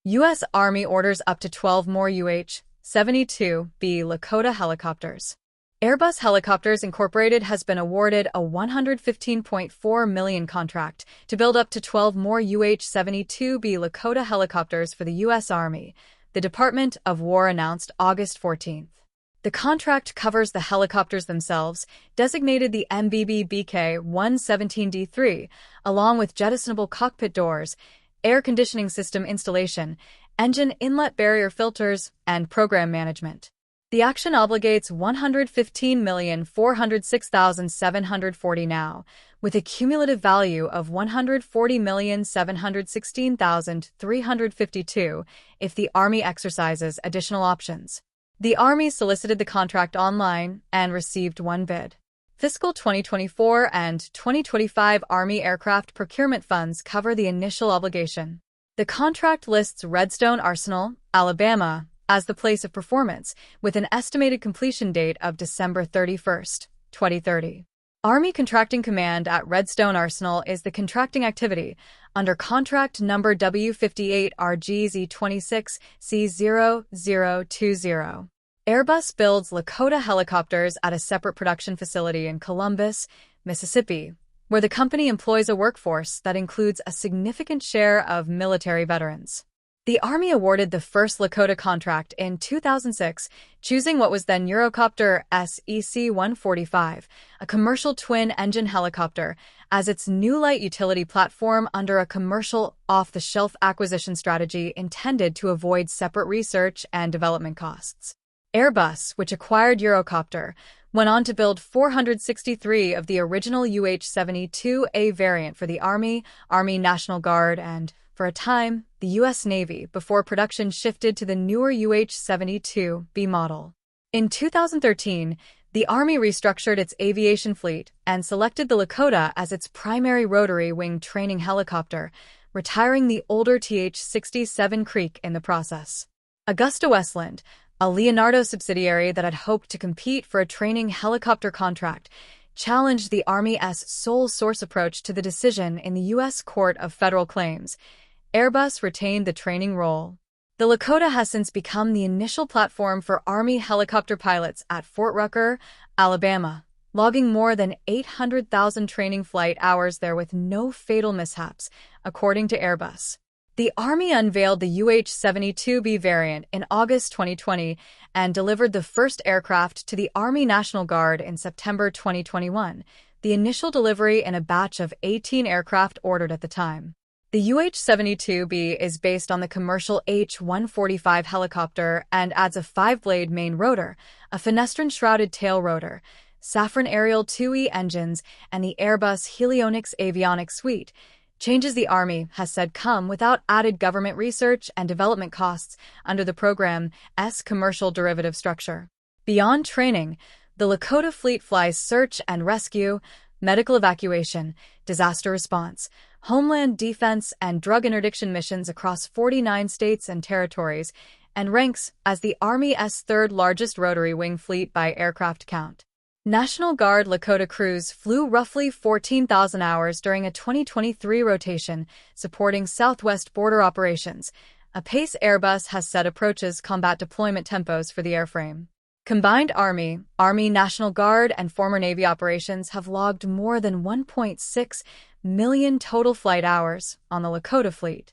U.S. Army orders up to 12 more UH-72B Lakota helicopters. Airbus Helicopters Incorporated has been awarded a $115.4 million contract to build up to 12 more UH-72B Lakota helicopters for the U.S. Army, the Department of War announced August 14. The contract covers the helicopters themselves, designated the MBB BK-117D3, along with jettisonable cockpit doors, air conditioning system installation, engine inlet barrier filters, and program management. The action obligates $115,406,740 now, with a cumulative value of $140,716,352 if the Army exercises additional options. The Army solicited the contract online and received one bid. Fiscal 2024 and 2025 Army aircraft procurement funds cover the initial obligation. The contract lists Redstone Arsenal, Alabama, as the place of performance, with an estimated completion date of December 31, 2030. Army Contracting Command at Redstone Arsenal is the contracting activity under contract number W58RGZ26C0020. Airbus builds Lakota helicopters at a separate production facility in Columbus, Mississippi, where the company employs a workforce that includes a significant share of military veterans. The Army awarded the first Lakota contract in 2006, choosing what was then Eurocopter SEC-145, a commercial twin-engine helicopter, as its new light utility platform under a commercial off-the-shelf acquisition strategy intended to avoid separate research and development costs. Airbus, which acquired Eurocopter, went on to build 463 of the original UH-72A variant for the Army, Army National Guard, and, for a time, the U.S. Navy before production shifted to the newer UH-72B model. In 2013, the Army restructured its aviation fleet and selected the Lakota as its primary rotary-wing training helicopter, retiring the older TH-67 Creek in the process. AgustaWestland, a Leonardo subsidiary that had hoped to compete for a training helicopter contract, challenged the Army's sole source approach to the decision in the U.S. Court of Federal Claims. Airbus retained the training role. The Lakota has since become the initial platform for Army helicopter pilots at Fort Rucker, Alabama, logging more than 800,000 training flight hours there with no fatal mishaps, according to Airbus. The Army unveiled the UH-72B variant in August 2020 and delivered the first aircraft to the Army National Guard in September 2021, the initial delivery in a batch of 18 aircraft ordered at the time. The UH-72B is based on the commercial H-145 helicopter and adds a 5-blade main rotor, a fenestron-shrouded tail rotor, Safran Ariel 2E engines, and the Airbus Helionics avionics suite. Changes the Army has said come without added government research and development costs under the program's commercial derivative structure. Beyond training, the Lakota fleet flies search and rescue, medical evacuation, disaster response, homeland defense, and drug interdiction missions across 49 states and territories, and ranks as the Army's third-largest rotary wing fleet by aircraft count. National Guard Lakota crews flew roughly 14,000 hours during a 2023 rotation, supporting Southwest border operations, a pace Airbus has said approaches combat deployment tempos for the airframe. Combined Army, National Guard, and former Navy operations have logged more than 1.6 million total flight hours on the Lakota fleet.